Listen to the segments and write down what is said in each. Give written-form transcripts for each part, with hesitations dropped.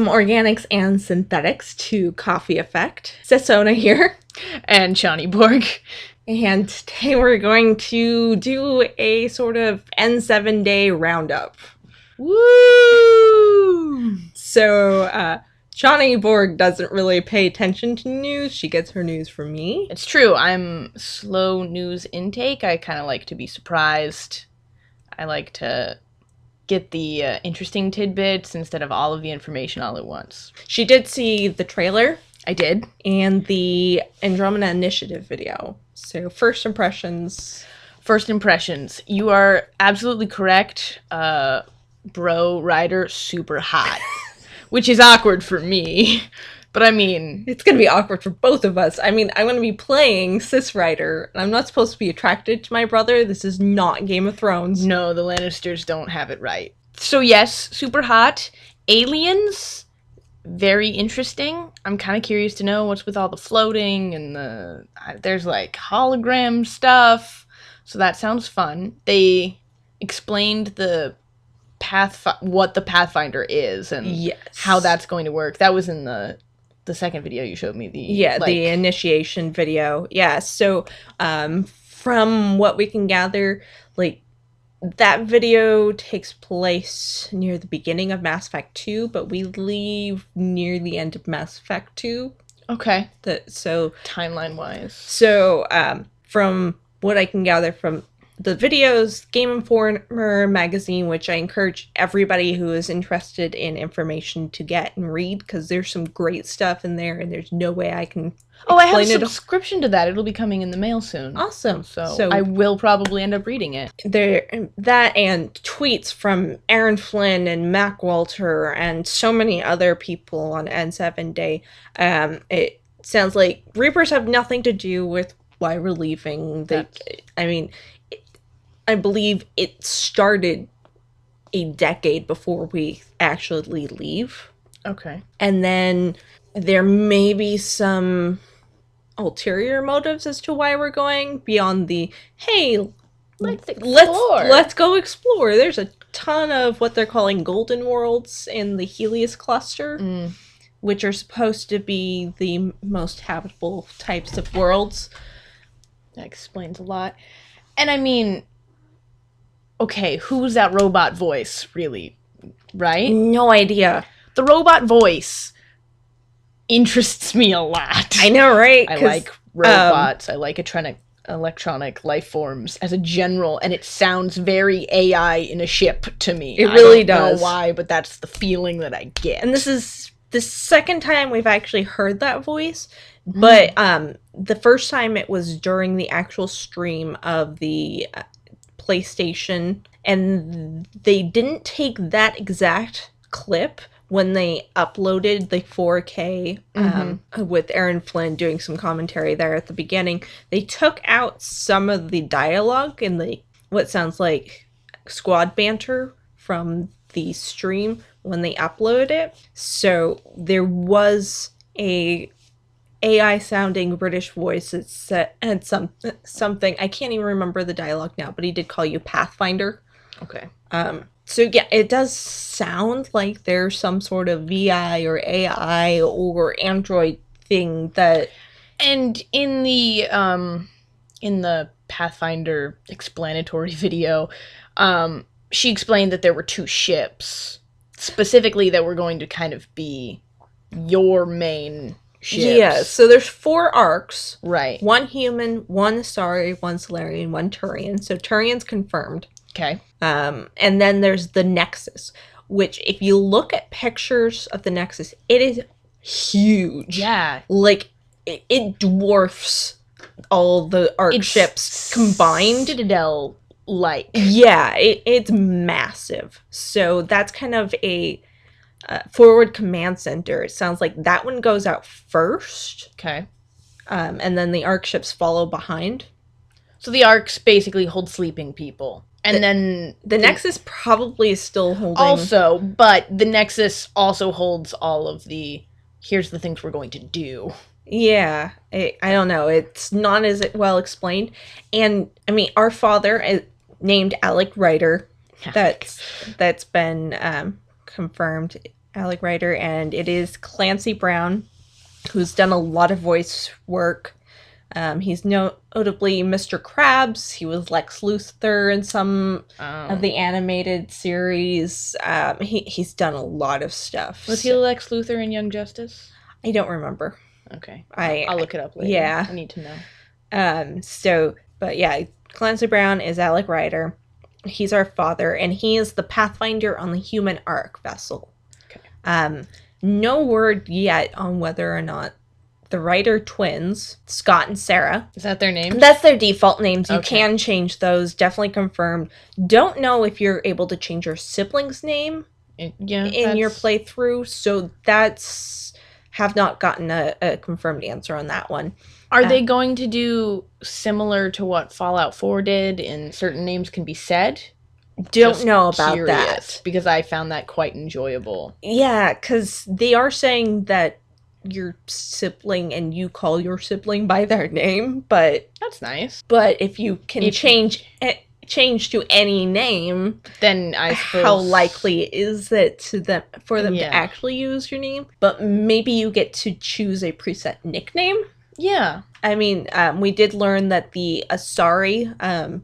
Welcome, organics and synthetics, to Coffee Effect. Sisona here. And ChaniBorg. And today we're going to do a sort of N7-day roundup. Woo! So, ChaniBorg doesn't really pay attention to news. She gets her news from me. It's true. I'm slow news intake. I kind of like to be surprised. I like to get the interesting tidbits instead of all of the information all at once. She did see the trailer. I did. And the Andromeda Initiative video. So, first impressions. First impressions. You are absolutely correct. Bro Rider, super hot. Which is awkward for me. But I mean... It's going to be awkward for both of us. I mean, I'm going to be playing Cis Rider, and I'm not supposed to be attracted to my brother. This is not Game of Thrones. No, the Lannisters don't have it right. So yes, super hot. Aliens, very interesting. I'm kind of curious to know what's with all the floating and the... There's like hologram stuff. So that sounds fun. They explained the what the Pathfinder is and how that's going to work. That was in the second video you showed me. The initiation video. Yeah, so from what we can gather, like, that video takes place near the beginning of Mass Effect 2, but we leave near the end of Mass Effect 2. Okay. So timeline-wise. So from what I can gather from the videos, Game Informer magazine, which I encourage everybody who is interested in information to get and read, because there's some great stuff in there, and there's no way I can I have a subscription to that. It'll be coming in the mail soon. Awesome. So I will probably end up reading it. That and tweets from Aaron Flynn and Mac Walter and so many other people on N7 Day. It sounds like Reapers have nothing to do with why we're leaving. I believe it started a decade before we actually leave. Okay. And then there may be some ulterior motives as to why we're going beyond the, hey, let's go explore. There's a ton of what they're calling golden worlds in the Helios cluster, which are supposed to be the most habitable types of worlds. That explains a lot. And I mean... Okay, who's that robot voice, really? Right? No idea. The robot voice interests me a lot. I know, right? I like robots. I like electronic life forms as a general, and it sounds very AI in a ship to me. It really does. I don't know why, but that's the feeling that I get. And this is the second time we've actually heard that voice, but the first time it was during the actual stream of the... PlayStation, and they didn't take that exact clip when they uploaded the 4K with Aaron Flynn doing some commentary there at the beginning. They took out some of the dialogue and what sounds like squad banter from the stream when they uploaded it. So there was a AI sounding British voice that had something. I can't even remember the dialogue now, but he did call you Pathfinder. Okay. So yeah, it does sound like there's some sort of VI or AI or Android thing that. And in the Pathfinder explanatory video, she explained that there were two ships, specifically that were going to kind of be your main ships. Yeah, so there's 4 arcs. Right. 1 human, 1 Asari, 1 Solarian, 1 Turian. So Turian's confirmed. Okay. And then there's the Nexus, which if you look at pictures of the Nexus, it is huge. Yeah. Like, it dwarfs all the arc ships combined. Citadel-like. Yeah, it's massive. So that's kind of a... forward command center. It sounds like that one goes out first. Okay. And then the arc ships follow behind. So the arcs basically hold sleeping people. And then... The Nexus probably is still holding... Also, but the Nexus also holds all of the... Here's the things we're going to do. Yeah. I don't know. It's not as well explained. And, I mean, our father, named Alec Ryder, that's been confirmed, Alec Ryder, and it is Clancy Brown, who's done a lot of voice work. He's notably Mr. Krabs. He was Lex Luthor in some of the animated series. He's done a lot of stuff. Was he Lex Luthor in Young Justice? I don't remember. Okay. I'll look it up later. Yeah. I need to know. But yeah, Clancy Brown is Alec Ryder. He's our father, and he is the Pathfinder on the Human Ark vessel. Okay. No word yet on whether or not the Ryder twins, Scott and Sarah. Is that their names? That's their default names. You can change those. Definitely confirmed. Don't know if you're able to change your sibling's name in your playthrough. So have not gotten a confirmed answer on that one. Are they going to do similar to what Fallout 4 did in certain names can be said? Don't know about that. Because I found that quite enjoyable. Yeah, because they are saying that your sibling and you call your sibling by their name, but that's nice. But if you can change to any name, then I suppose how likely is it for them to actually use your name? But maybe you get to choose a preset nickname. Yeah, I mean, we did learn that the Asari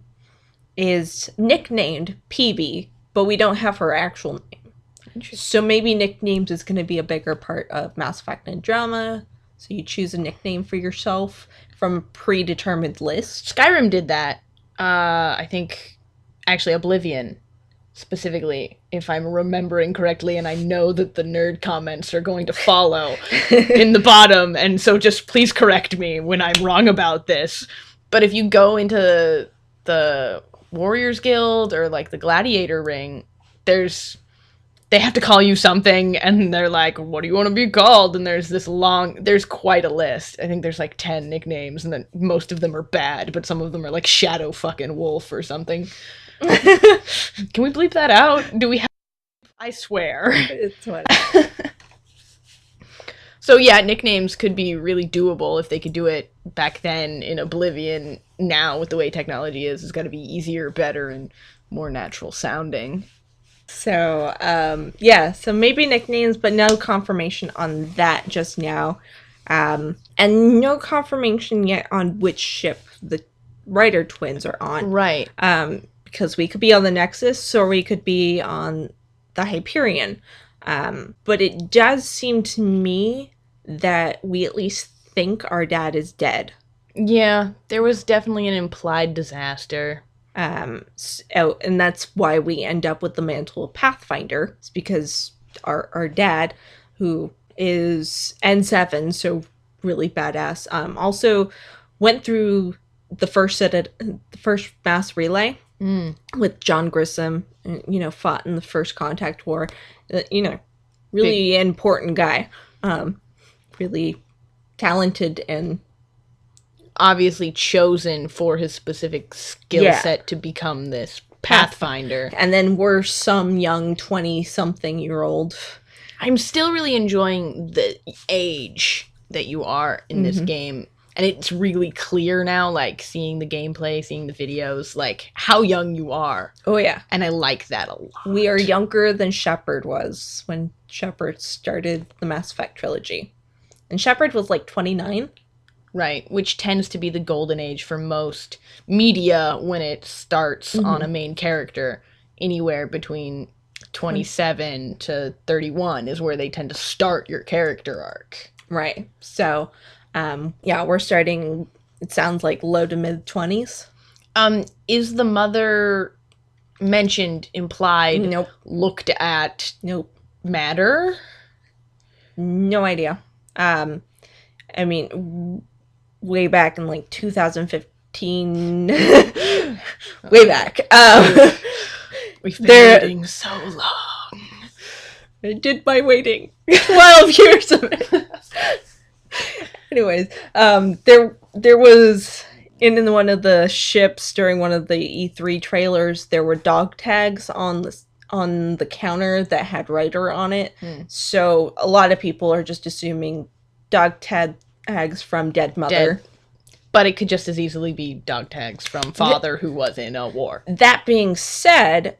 is nicknamed PB, but we don't have her actual name. So maybe nicknames is going to be a bigger part of Mass Effect Andromeda. So you choose a nickname for yourself from a predetermined list. Skyrim did that. I think, actually, Oblivion, specifically, if I'm remembering correctly, and I know that the nerd comments are going to follow in the bottom, and so just please correct me when I'm wrong about this. But if you go into the Warriors Guild or, like, the Gladiator Ring, they have to call you something, and they're like, what do you want to be called? And there's quite a list. I think there's like 10 nicknames, and then most of them are bad, but some of them are like Shadow fucking Wolf or something. Can we bleep that out? Do we have... I swear. It's what. So yeah, nicknames could be really doable if they could do it back then in Oblivion. Now, with the way technology is, it's got to be easier, better, and more natural sounding. So, so maybe nicknames, but no confirmation on that just now. And no confirmation yet on which ship the Ryder twins are on. Right. Because we could be on the Nexus, or we could be on the Hyperion. But it does seem to me that we at least think our dad is dead. Yeah, there was definitely an implied disaster. And that's why we end up with the mantle of Pathfinder. It's because our dad, who is N7, so really badass, also went through the first mass relay with John Grissom, and, fought in the First Contact War. Really important guy. Really talented and obviously chosen for his specific skill set to become this Pathfinder. And then we're some young 20-something-year-old. I'm still really enjoying the age that you are in this game. And it's really clear now, like, seeing the gameplay, seeing the videos, like, how young you are. Oh, yeah. And I like that a lot. We are younger than Shepard was when Shepard started the Mass Effect trilogy. And Shepard was, like, 29. Right, which tends to be the golden age for most media when it starts on a main character. Anywhere between 27 to 31 is where they tend to start your character arc. Right. So, we're starting, it sounds like low to mid-20s. Is the mother mentioned, implied, Nope. Looked at? Nope. Matter? No idea. I mean, way back in like 2015, way back. We've been waiting so long. I did my waiting. 12 years of it. Anyways, there was in one of the ships during one of the E3 trailers, there were dog tags on the counter that had Ryder on it. So a lot of people are just assuming dog tags from dead mother. But it could just as easily be dog tags from father who was in a war. That being said,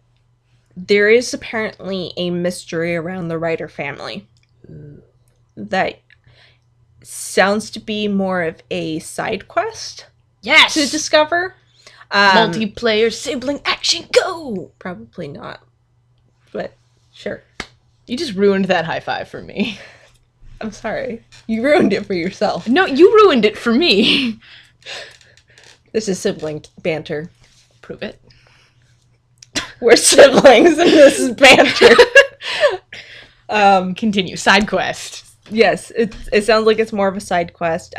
there is apparently a mystery around the Ryder family that sounds to be more of a side quest Yes! to discover. Multiplayer sibling action, go! Probably not, but sure. You just ruined that high five for me. I'm sorry. You ruined it for yourself. No, you ruined it for me. This is sibling banter. Prove it. We're siblings and this is banter. Continue. Side quest. Yes, it sounds like it's more of a side quest.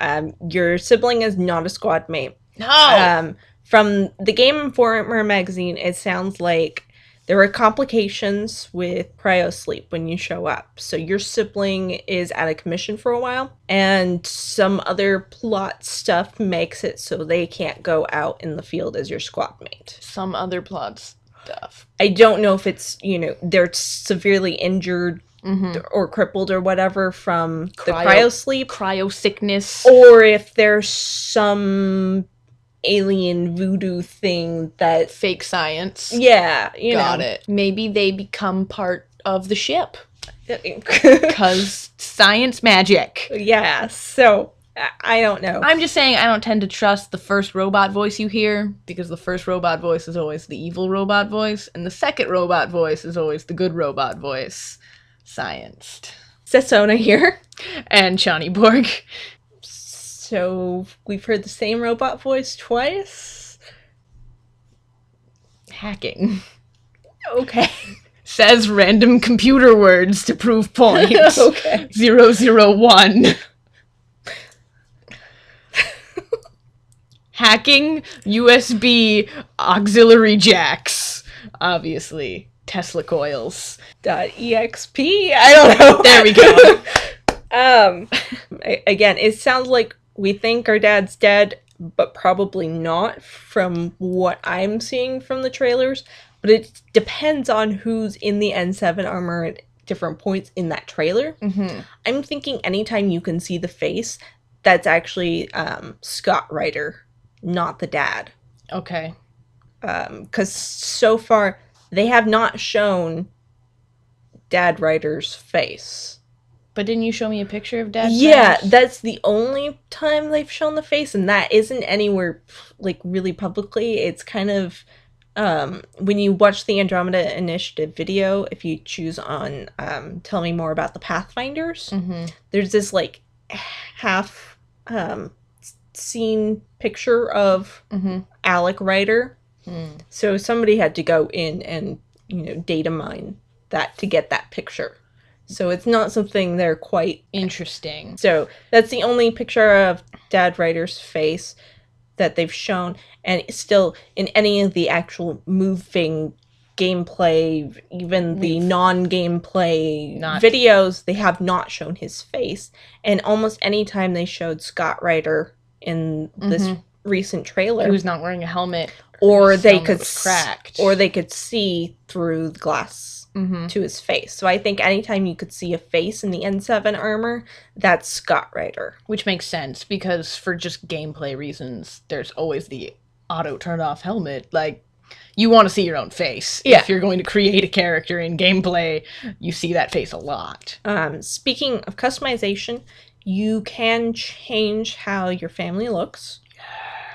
Your sibling is not a squad mate. No! From the Game Informer magazine, it sounds like there were complications with cryosleep when you show up. So your sibling is out of commission for a while, and some other plot stuff makes it so they can't go out in the field as your squad mate. Some other plot stuff. I don't know if it's, they're severely injured or crippled or whatever from the cryosleep. Cryo sickness. Or if there's some alien voodoo thing that... Fake science. Yeah, Got it. Maybe they become part of the ship. Because science magic. Yeah, so... I don't know. I'm just saying I don't tend to trust the first robot voice you hear, because the first robot voice is always the evil robot voice, and the second robot voice is always the good robot voice. Scienced. Sisona here. And ChaniBorg. So, we've heard the same robot voice twice? Hacking. Okay. Says random computer words to prove point. Okay. 001. Hacking USB auxiliary jacks. Obviously. Tesla coils. .exp? I don't know. There we go. Again, it sounds like we think our dad's dead, but probably not from what I'm seeing from the trailers. But it depends on who's in the N7 armor at different points in that trailer. Mm-hmm. I'm thinking anytime you can see the face, that's actually Scott Ryder, not the dad. Okay. Because so far, they have not shown Dad Ryder's face. But didn't you show me a picture of Dad's Yeah, face? that's the only time they've shown the face, and that isn't anywhere, like, really publicly. It's kind of, when you watch the Andromeda Initiative video, if you choose on Tell Me More About the Pathfinders, there's this, like, half scene picture of Alec Ryder. So somebody had to go in and, data mine that to get that picture. So it's not something they're quite... Interesting. So that's the only picture of Dad Ryder's face that they've shown. And still, in any of the actual moving gameplay, even the non-gameplay videos, they have not shown his face. And almost any time they showed Scott Ryder in this recent trailer... He was not wearing a helmet. Or they could cracked. Or they could see through the glass to his face. So I think anytime you could see a face in the N7 armor, that's Scott Ryder. Which makes sense, because for just gameplay reasons, there's always the auto turn off helmet. Like, you want to see your own face. Yeah. If you're going to create a character in gameplay, you see that face a lot. Speaking of customization, you can change how your family looks.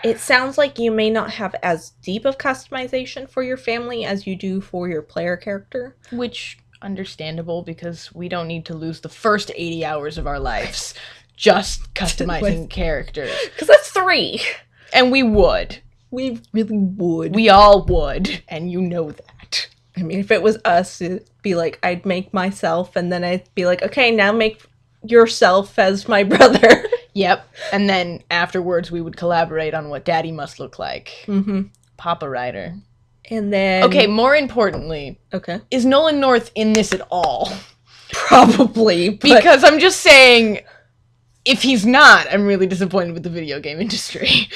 It sounds like you may not have as deep of customization for your family as you do for your player character. Which, understandable, because we don't need to lose the first 80 hours of our lives just customizing characters. Because that's 3. And we would. We really would. We all would, and you know that. I mean, if it was us, it'd be like, I'd make myself, and then I'd be like, okay, now make yourself as my brother. Yep. And then afterwards we would collaborate on what Daddy must look like. Papa Ryder. And then... Okay, more importantly... Okay. Is Nolan North in this at all? Probably, but... Because I'm just saying, if he's not, I'm really disappointed with the video game industry.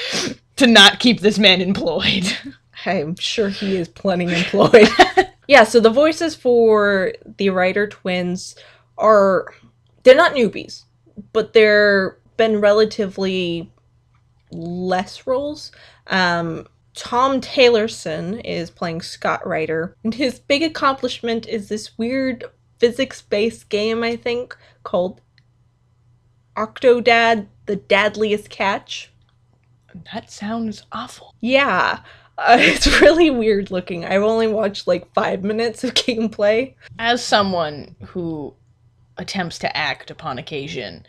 To not keep this man employed. I'm sure he is plenty employed. Yeah, so the voices for the Ryder twins are... They're not newbies, but they're been relatively less roles. Tom Taylorson is playing Scott Ryder, and his big accomplishment is this weird physics-based game, I think, called Octodad, the Dadliest Catch. That sounds awful. Yeah, it's really weird looking. I've only watched like 5 minutes of gameplay. As someone who attempts to act upon occasion,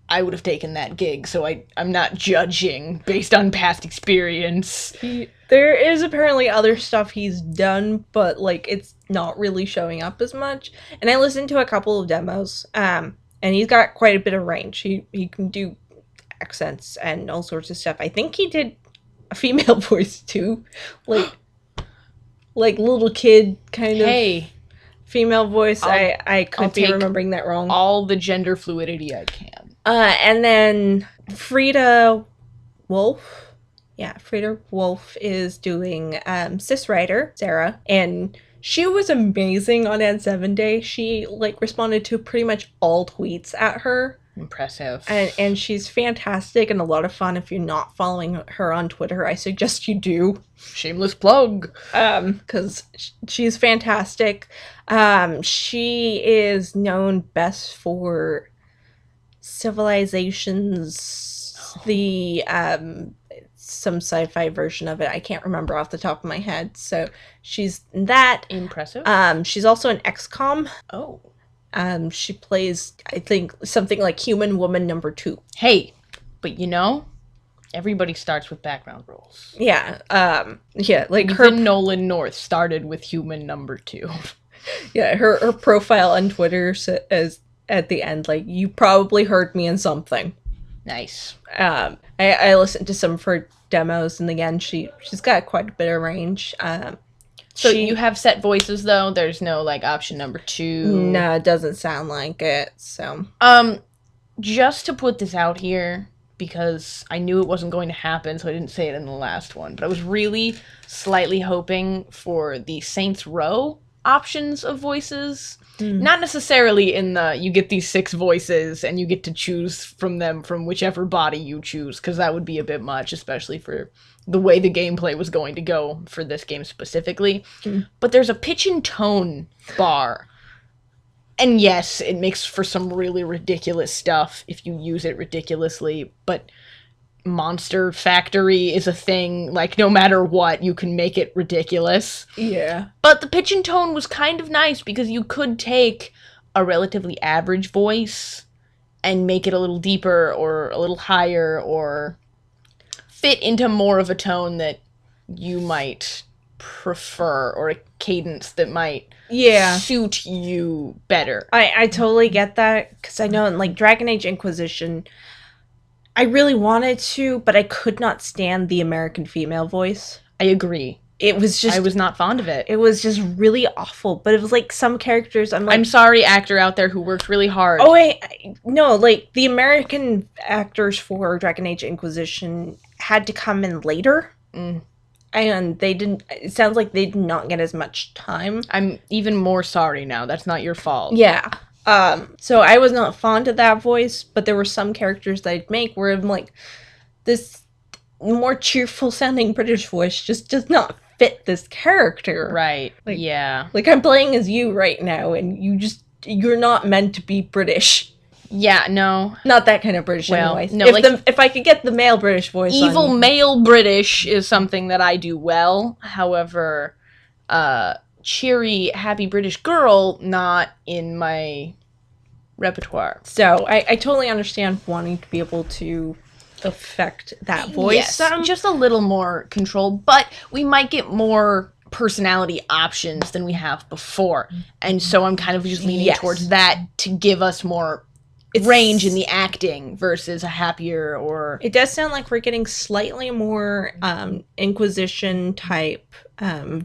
I would have taken that gig, so I'm not judging based on past experience. There is apparently other stuff he's done, but like it's not really showing up as much. And I listened to a couple of demos, and he's got quite a bit of range. He can do accents and all sorts of stuff. I think he did a female voice too, like little kid kind of female voice. I could be remembering that wrong. All the gender fluidity I can. And then Frida Wolf. Yeah, Frida Wolf is doing Sis Rider, Sarah, and she was amazing on N7 Day. She like responded to pretty much all tweets at her. Impressive. And she's fantastic and a lot of fun. If you're not following her on Twitter, I suggest you do. Shameless plug. Because she's fantastic. She is known best for Civilizations, the some sci-fi version of it. I can't remember off the top of my head. So she's that. Impressive. She's also an XCOM. Oh. She plays, I think, something like Human Woman number 2. Hey, but you know, everybody starts with background roles. Yeah. Yeah, like Even Nolan North started with Human number 2. Yeah, her profile on Twitter says at the end, like, you probably heard me in something. Nice. I listened to some of her demos, and again, she's got quite a bit of range. So you have set voices, though? There's no, like, option number 2? No, it doesn't sound like it, so. Just to put this out here, because I knew it wasn't going to happen, so I didn't say it in the last one, but I was really slightly hoping for the Saints Row options of voices. Not necessarily in the, you get these 6 voices, and you get to choose from them from whichever body you choose, because that would be a bit much, especially for the way the gameplay was going to go for this game specifically. But there's a pitch and tone bar. And yes, it makes for some really ridiculous stuff if you use it ridiculously, but Monster Factory is a thing, like, no matter what, you can make it ridiculous. Yeah. But the pitch and tone was kind of nice, because you could take a relatively average voice and make it a little deeper or a little higher or fit into more of a tone that you might prefer, or a cadence that might suit you better. I totally get that, because I know in like Dragon Age Inquisition, I really wanted to, but I could not stand the American female voice. I agree. It was just... I was not fond of it. It was just really awful, but it was like some characters, I'm like... I'm sorry, actor out there who worked really hard. Oh, wait, no, like, the American actors for Dragon Age Inquisition had to come in later. And they didn't... It sounds like they did not get as much time. I'm even more sorry now. That's not your fault. Yeah. So I was not fond of that voice, but there were some characters that I'd make where I'm like, this more cheerful sounding British voice just does not fit this character. Right. Like, yeah. Like, I'm playing as you right now, and you're not meant to be British. Yeah, no. Not that kind of British, anyway. No, if I could get the male British voice evil male British is something that I do well. However, cheery, happy British girl, not in my repertoire. So, I totally understand wanting to be able to affect that voice. Yes, just a little more control, but we might get more personality options than we have before. And so I'm kind of just leaning towards that to give us more range in the acting versus a happier or... It does sound like we're getting slightly more Inquisition type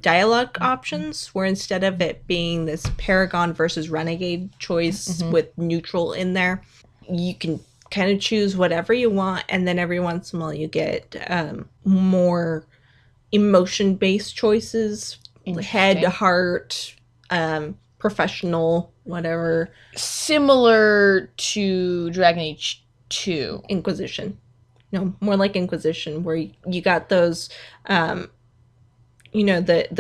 dialogue options, where instead of it being this Paragon versus Renegade choice with neutral in there, you can kind of choose whatever you want, and then every once in a while you get more emotion-based choices, head, heart, professional, whatever. Similar to Dragon Age 2. Inquisition. more like Inquisition, where you got those, the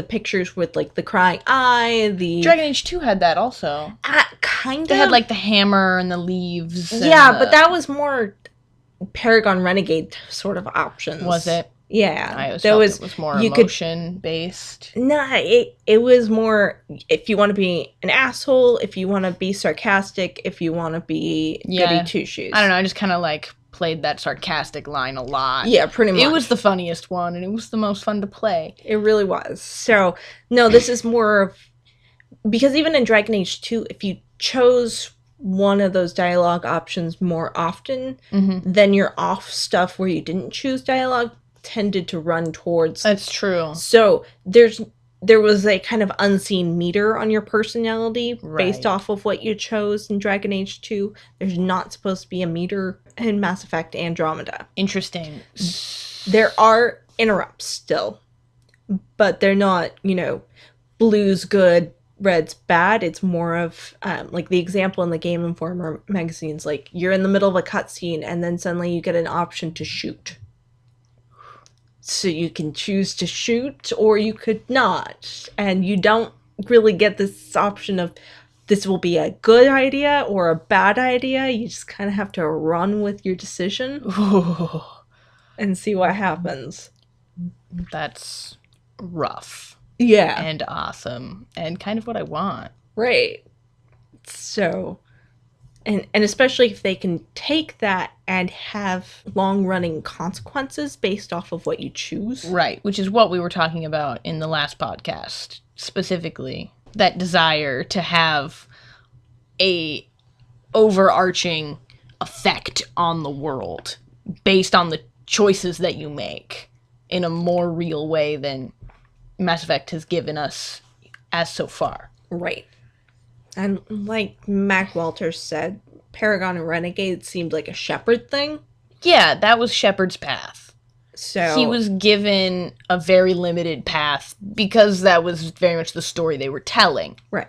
pictures with, like, the crying eye, the... Dragon Age 2 had that also. Kind of. They had, like, the hammer and the leaves. Yeah, but that was more Paragon Renegade sort of options. Was it? Yeah. I always felt it was more emotion-based. Nah, it was more, if you want to be an asshole, if you want to be sarcastic, if you want to be goody two-shoes. I don't know, I just kind of, like, played that sarcastic line a lot. Yeah, pretty much. It was the funniest one, and it was the most fun to play. It really was. So, no, this is more of... Because even in Dragon Age 2, if you chose one of those dialogue options more often, then your off stuff where you didn't choose dialogue tended to run towards... That's true. So, there was a kind of unseen meter on your personality based off of what you chose in Dragon Age 2. There's not supposed to be a meter in Mass Effect Andromeda. Interesting. There are interrupts still, but they're not, blue's good, red's bad. It's more of, like the example in the Game Informer magazine's like, you're in the middle of a cutscene and then suddenly you get an option to shoot. So you can choose to shoot or you could not. And you don't really get this option of this will be a good idea or a bad idea. You just kind of have to run with your decision and see what happens. That's rough. Yeah. And awesome. And kind of what I want. Right. So... And especially if they can take that and have long-running consequences based off of what you choose. Right, which is what we were talking about in the last podcast, specifically. That desire to have a overarching effect on the world based on the choices that you make in a more real way than Mass Effect has given us as so far. Right. And like Mac Walters said, Paragon and Renegade seemed like a Shepard thing. Yeah, that was Shepard's path. So he was given a very limited path because that was very much the story they were telling. Right.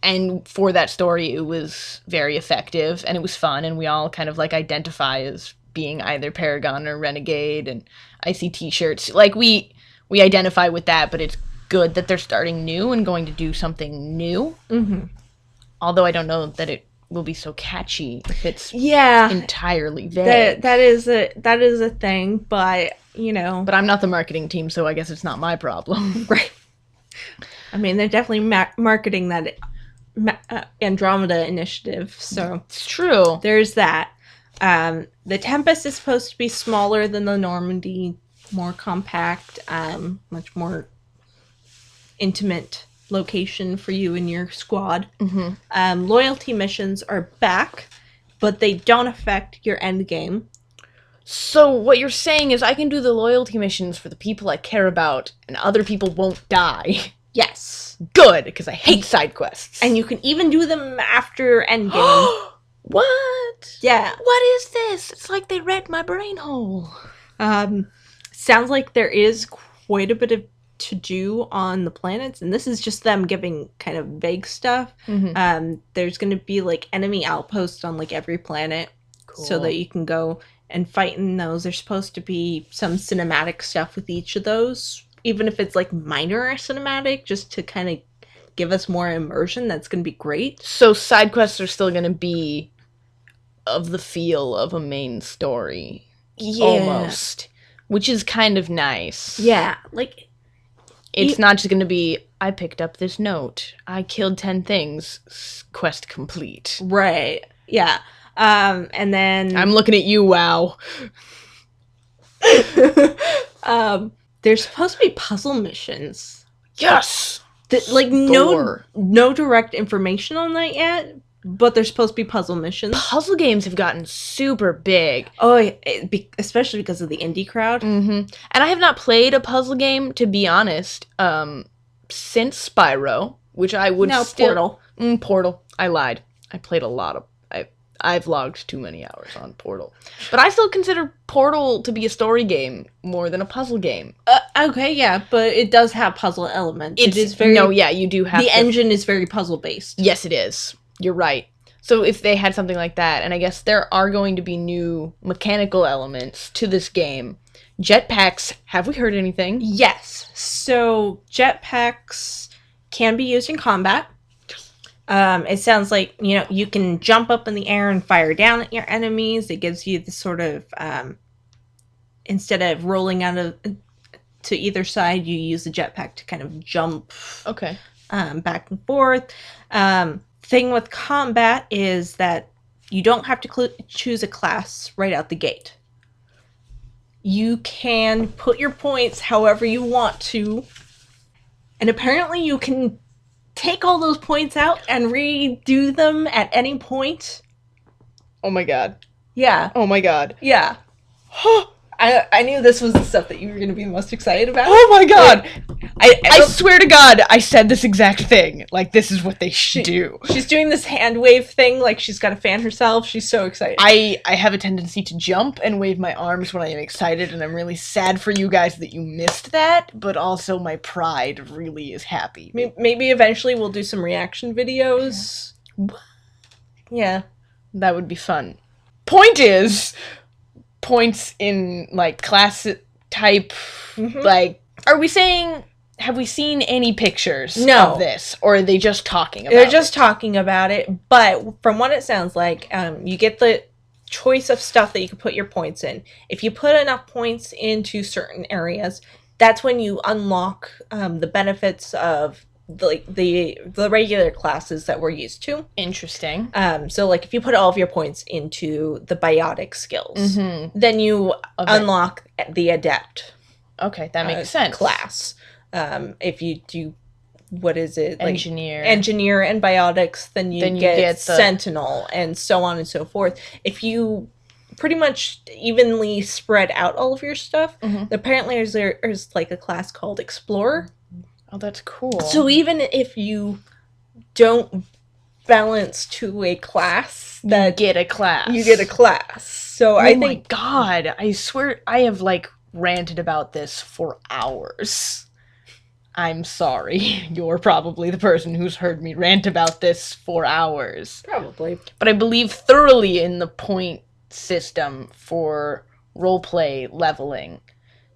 And for that story, it was very effective and it was fun, and we all kind of like identify as being either Paragon or Renegade, and I see t-shirts. Like we identify with that, but it's good that they're starting new and going to do something new. Mm-hmm. Although I don't know that it will be so catchy if it's entirely vague. That is a thing, but But I'm not the marketing team, so I guess it's not my problem. Right. I mean, they're definitely marketing that Andromeda initiative, so it's true. There's that. The Tempest is supposed to be smaller than the Normandy, more compact, much more intimate location for you and your squad. Mm-hmm. Loyalty missions are back, but they don't affect your end game. So what you're saying is I can do the loyalty missions for the people I care about, and other people won't die. Yes. Good, because I hate side quests. And you can even do them after end game. What? Yeah. What is this? It's like they read my brain hole. Sounds like there is quite a bit of to do on the planets, and this is just them giving kind of vague stuff. Mm-hmm. There's going to be like enemy outposts on like every planet, so that you can go and fight in those. There's supposed to be some cinematic stuff with each of those, even if it's like minor cinematic, just to kind of give us more immersion. That's going to be great. So side quests are still going to be of the feel of a main story, almost, which is kind of nice. Yeah, like. It's not just going to be, I picked up this note, I killed 10 things, quest complete. Right. Yeah. And then... I'm looking at you, WoW. There's supposed to be puzzle missions. Yes! Like, no direct information on that yet, but there's supposed to be puzzle missions. Puzzle games have gotten super big. Oh, especially because of the indie crowd. Mm-hmm. And I have not played a puzzle game, to be honest, since Spyro, which I would Portal. Portal. I lied. I played a lot of... I've logged too many hours on Portal. But I still consider Portal to be a story game more than a puzzle game. Okay, yeah, but it does have puzzle elements. It is very... No, yeah, you do have... The engine is very puzzle-based. Yes, it is. You're right. So if they had something like that, and I guess there are going to be new mechanical elements to this game. Jetpacks, have we heard anything? Yes. So jetpacks can be used in combat. It sounds like, you can jump up in the air and fire down at your enemies. It gives you the sort of, instead of rolling to either side, you use the jetpack to kind of jump back and forth. Thing with combat is that you don't have to choose a class right out the gate. You can put your points however you want to, and apparently you can take all those points out and redo them at any point. Oh my god. Yeah. Oh my god. Yeah. I knew this was the stuff that you were going to be most excited about. Oh my god! I swear to God, I said this exact thing. Like, this is what they should do. She's doing this hand wave thing, like she's got to fan herself. She's so excited. I have a tendency to jump and wave my arms when I am excited, and I'm really sad for you guys that you missed that, but also my pride really is happy. Maybe eventually we'll do some reaction videos. Yeah. That would be fun. Point is, points in, like, class type, like, are we saying, have we seen any pictures of this, or are they just talking about it? They're just talking about it, but from what it sounds like, you get the choice of stuff that you can put your points in. If you put enough points into certain areas, that's when you unlock the benefits of the regular classes that we're used to. Interesting. So like if you put all of your points into the biotic skills, then you unlock the adept. Okay, that makes sense. Class. If you do, what is it? Engineer. Engineer and biotics, then you get Sentinel and so on and so forth. If you pretty much evenly spread out all of your stuff, apparently there's like a class called Explorer. Oh, that's cool. So even if you don't balance to a class, you get a class. You get a class. So I think... Oh my god, I swear I have, like, ranted about this for hours. I'm sorry. You're probably the person who's heard me rant about this for hours. Probably. But I believe thoroughly in the point system for roleplay leveling.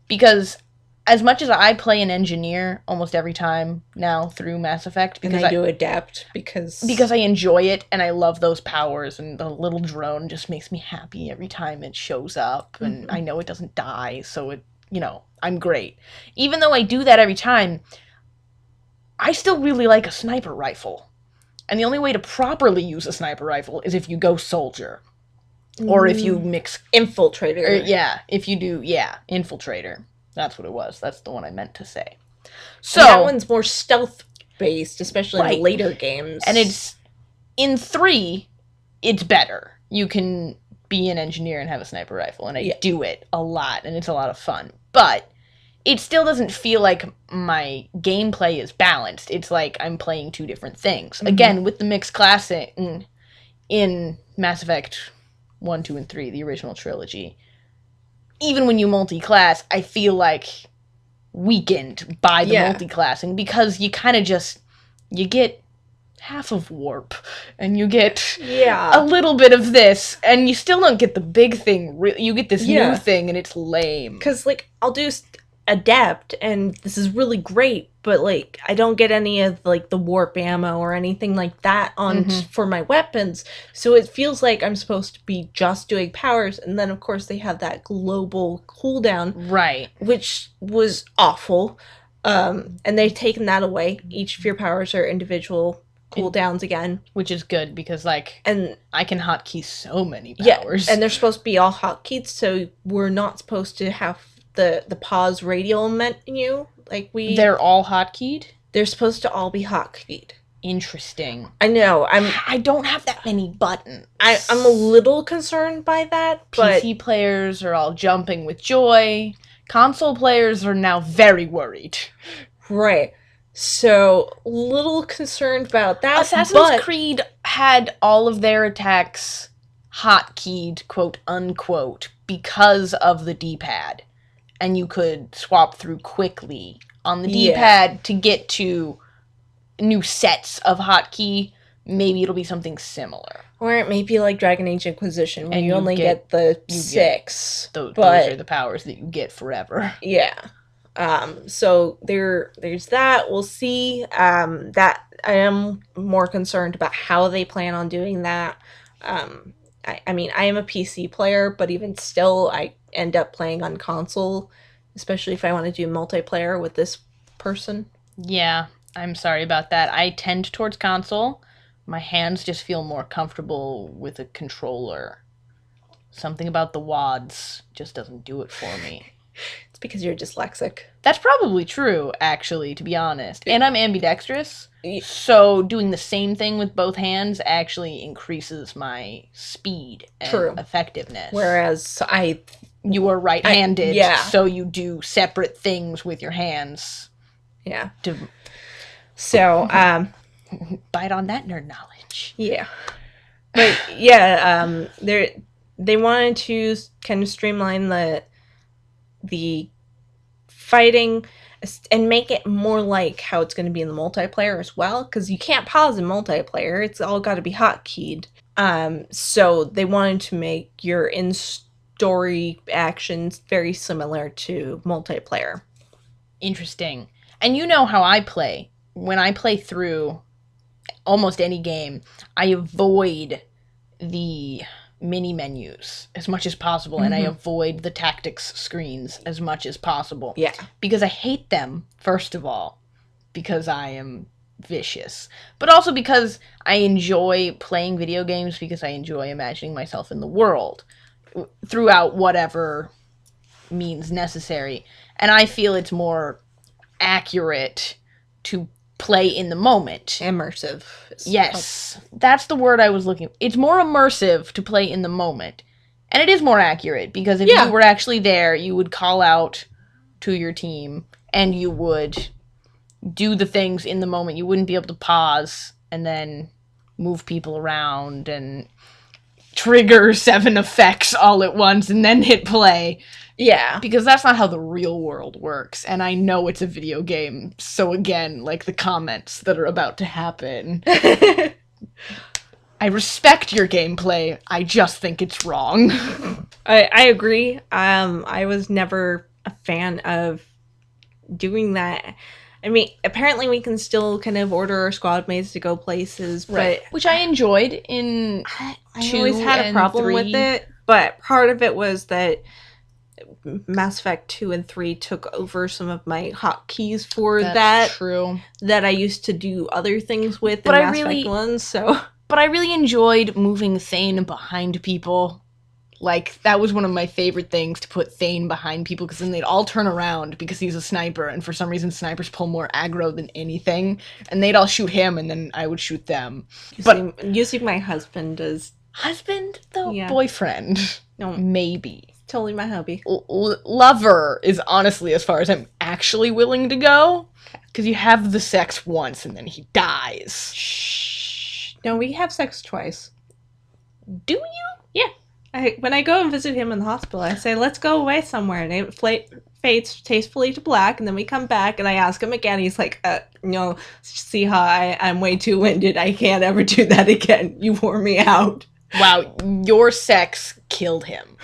Because as much as I play an engineer almost every time now through Mass Effect, because and I do adapt because I enjoy it and I love those powers, and the little drone just makes me happy every time it shows up, and I know it doesn't die, so it, I'm great. Even though I do that every time, I still really like a sniper rifle. And the only way to properly use a sniper rifle is if you go soldier. Or if you mix... Infiltrator. Or, if you do, infiltrator. That's what it was. That's the one I meant to say. So and that one's more stealth-based, especially in later games. And it's... In 3, it's better. You can be an engineer and have a sniper rifle, and I do it a lot, and it's a lot of fun. But it still doesn't feel like my gameplay is balanced. It's like I'm playing two different things. Again, with the mixed classing in Mass Effect 1, 2, and 3, the original trilogy, even when you multi-class, I feel like weakened by the multi-classing, because you kind of just, you get half of warp, and you get a little bit of this, and you still don't get the big thing. You get this new thing, and it's lame. Because, like, I'll do adept, and this is really great, but, like, I don't get any of, like, the warp ammo or anything like that on for my weapons, so it feels like I'm supposed to be just doing powers, and then, of course, they have that global cooldown. Right. Which was awful, and they've taken that away. Each of your powers are individual cooldowns again. Which is good, because, like, and I can hotkey so many powers. Yeah, and they're supposed to be all hotkeys, so we're not supposed to have the pause radial menu like we... They're all hotkeyed? They're supposed to all be hotkeyed. Interesting. I know. I don't have that many buttons. I'm a little concerned by that, but... PC players are all jumping with joy. Console players are now very worried. Right. So, little concerned about that. Assassin's Creed had all of their attacks hotkeyed, quote unquote, because of the D-pad. And you could swap through quickly on the D-pad to get to new sets of hotkey. Maybe it'll be something similar. Or it may be like Dragon Age Inquisition, where And you you only get- get the 6. Those but are the powers that you get forever. yeah. So there's that. We'll see. That I am more concerned about how they plan on doing that. I mean, I am a PC player, but even still, I end up playing on console, especially if I want to do multiplayer with this person. Yeah, I'm sorry about that. I tend towards console. My hands just feel more comfortable with a controller. Something about the WADs just doesn't do it for me. It's because you're dyslexic. That's probably true, actually, to be honest. And I'm ambidextrous, so doing the same thing with both hands actually increases my speed and effectiveness. Whereas you are right-handed, yeah. So you do separate things with your hands. Yeah. So, bite on that nerd knowledge. Yeah. But yeah, they wanted to kind of streamline the fighting and make it more like how it's going to be in the multiplayer as well, because you can't pause in multiplayer. It's all got to be hotkeyed. So they wanted to make your in-story actions very similar to multiplayer. Interesting. And you know how I play. When I play through almost any game, I avoid the mini menus as much as possible, and I avoid the tactics screens as much as possible. Yeah. Because I hate them, first of all, because I am vicious. But also because I enjoy playing video games, because I enjoy imagining myself in the world throughout whatever means necessary. And I feel it's more accurate to play in the moment. Immersive. Yes, that's the word I was looking for. It's more immersive to play in the moment. And it is more accurate, because if you were actually there, you would call out to your team, and you would do the things in the moment. You wouldn't be able to pause and then move people around and trigger 7 effects all at once and then hit play. Yeah. Because that's not how the real world works. And I know it's a video game. So again, like the comments that are about to happen. I respect your gameplay. I just think it's wrong. I agree. I was never a fan of doing that. I mean, apparently we can still kind of order our squad mates to go places, but which I enjoyed in I always had a problem with it. But part of it was that Mass Effect 2 and 3 took over some of my hotkeys for That's true. That I used to do other things with in Mass Effect 1, so... But I really enjoyed moving Thane behind people. Like, that was one of my favorite things, to put Thane behind people, because then they'd all turn around because he's a sniper, and for some reason snipers pull more aggro than anything, and they'd all shoot him, and then I would shoot them. Using my husband as... Husband, though? Yeah. Boyfriend. No. Maybe. Totally my hubby. Lover is honestly as far as I'm actually willing to go, because you have the sex once, and then he dies. Shh. No, we have sex twice. Do you? Yeah. When I go and visit him in the hospital, I say, let's go away somewhere. And it fades tastefully to black. And then we come back and I ask him again. He's like, no, see how I'm way too winded. I can't ever do that again. You wore me out. Wow, your sex killed him.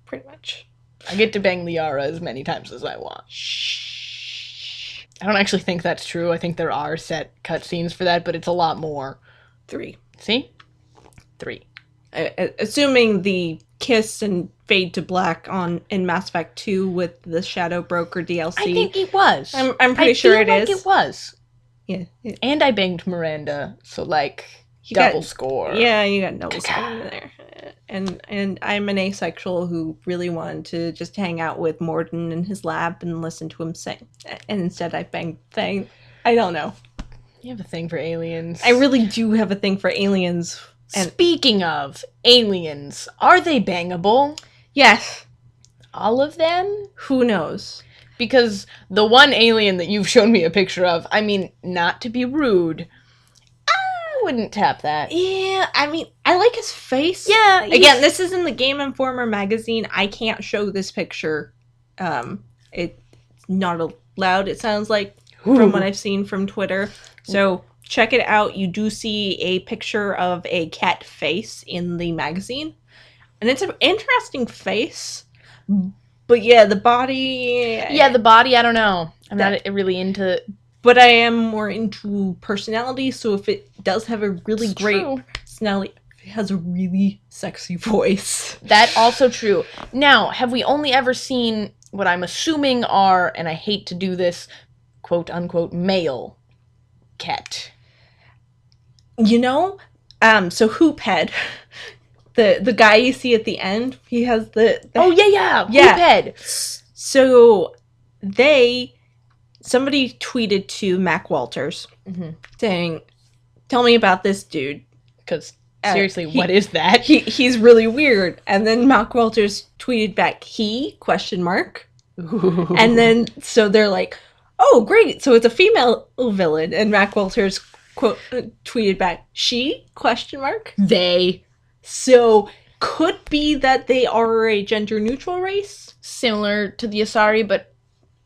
Pretty much. I get to bang Liara as many times as I want. Shh. I don't actually think that's true. I think there are set cutscenes for that, but it's a lot more. 3. See? 3. Assuming the kiss and fade to black in Mass Effect 2 with the Shadow Broker DLC. I think it was. I'm pretty sure it is. It was. Yeah. And I banged Miranda, so like double score. Yeah, you got double score in there. And I'm an asexual who really wanted to just hang out with Morden in his lab and listen to him sing. And instead I banged Thane. I don't know. You have a thing for aliens. I really do have a thing for aliens. And speaking of aliens, are they bangable? Yes. All of them? Who knows? Because the one alien that you've shown me a picture of, I mean, not to be rude, I wouldn't tap that. Yeah, I mean, I like his face. Yeah. Again, this is in the Game Informer magazine. I can't show this picture. It's not allowed, it sounds like, from what I've seen from Twitter. So... check it out. You do see a picture of a cat face in the magazine. And it's an interesting face. But yeah, the body... Yeah, the body, I don't know. I'm not really into... But I am more into personality, so if it does have a really great personality, it has a really sexy voice. That also true. Now, have we only ever seen what I'm assuming are, and I hate to do this, quote-unquote, male cat? You know, so Hoophead, the guy you see at the end, he has the oh, yeah, Hoophead. So somebody tweeted to Mac Walters saying, tell me about this dude. Because, seriously, what is that? He's really weird. And then Mac Walters tweeted back, question mark. Ooh. And then, so they're like, oh, great. So it's a female villain. And Mac Walters tweeted back, she, question mark. They. So could be that they are a gender neutral race. Similar to the Asari, but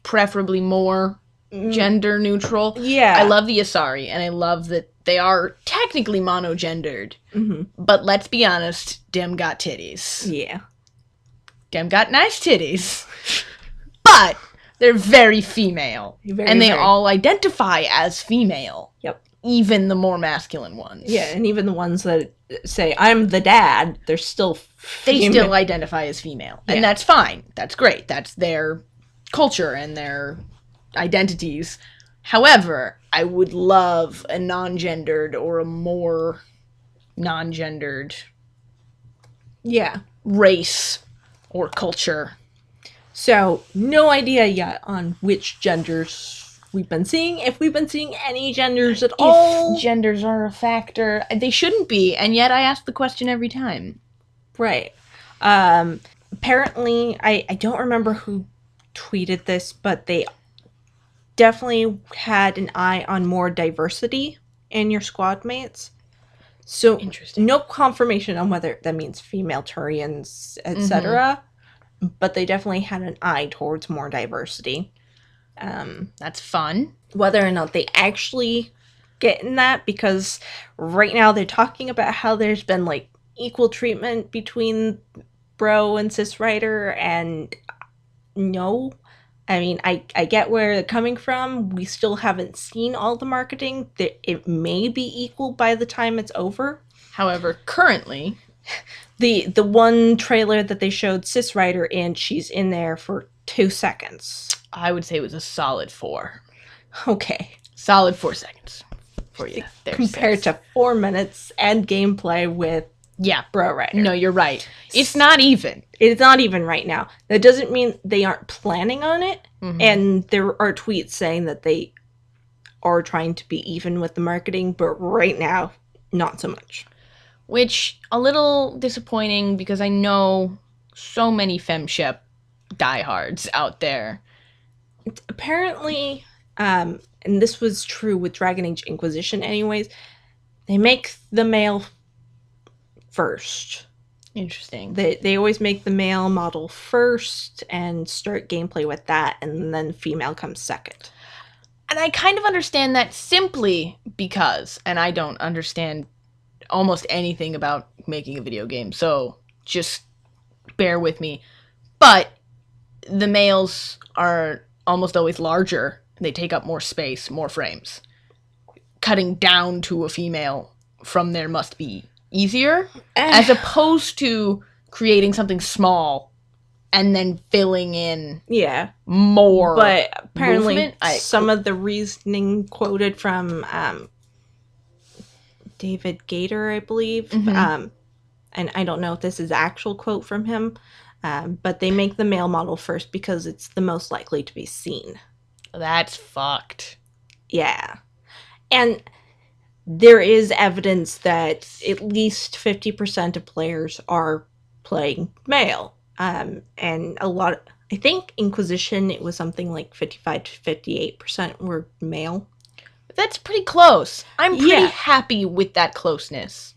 preferably more gender neutral. Yeah. I love the Asari, and I love that they are technically monogendered. But let's be honest, dem got titties. Yeah. Dem got nice titties. But they're very female. And they all identify as female. Yep. Even the more masculine ones. Yeah, and even the ones that say, I'm the dad, they're still female. They still identify as female. Yeah. And that's fine. That's great. That's their culture and their identities. However, I would love a non-gendered or a more non-gendered race or culture. So, no idea yet on which genders we've been seeing, if we've been seeing any genders at all. If genders are a factor. They shouldn't be, and yet I ask the question every time. Right. Apparently, I don't remember who tweeted this, but they definitely had an eye on more diversity in your squad mates. So, no confirmation on whether that means female Turians, etc., but they definitely had an eye towards more diversity. That's fun. Whether or not they actually get in that, because right now they're talking about how there's been like equal treatment between bro and cis writer, and no. I mean, I get where they're coming from. We still haven't seen all the marketing. It may be equal by the time it's over. However, currently, the one trailer that they showed cis writer in, she's in there for 2 seconds. I would say it was a solid 4. Okay. Solid 4 seconds for you. Compared to 4 minutes and gameplay with Bro Rider. No, you're right. It's not even. It's not even right now. That doesn't mean they aren't planning on it. And there are tweets saying that they are trying to be even with the marketing, but right now, not so much. Which, a little disappointing, because I know so many femshep diehards out there. Apparently, and this was true with Dragon Age Inquisition anyways, they make the male first. Interesting. They always make the male model first and start gameplay with that, and then female comes second. And I kind of understand that simply because, and I don't understand almost anything about making a video game, so just bear with me. But the males are almost always larger. They take up more space, more frames. Cutting down to a female from there must be easier, as opposed to creating something small and then filling in more. But apparently some of the reasoning quoted from David Gator, I believe, and I don't know if this is actual quote from him, but they make the male model first because it's the most likely to be seen. That's fucked. Yeah. And there is evidence that at least 50% of players are playing male. And a lot, I think Inquisition, it was something like 55 to 58% were male. That's pretty close. I'm pretty happy with that closeness.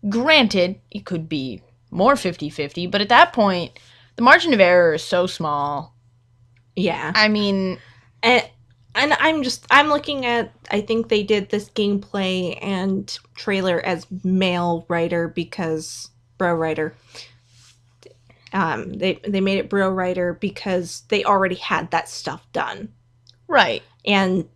Granted, it could be more 50-50, but at that point, the margin of error is so small. Yeah. I mean, And I'm looking at, I think they did this gameplay and trailer as male writer because bro writer. They made it bro writer because they already had that stuff done. Right. And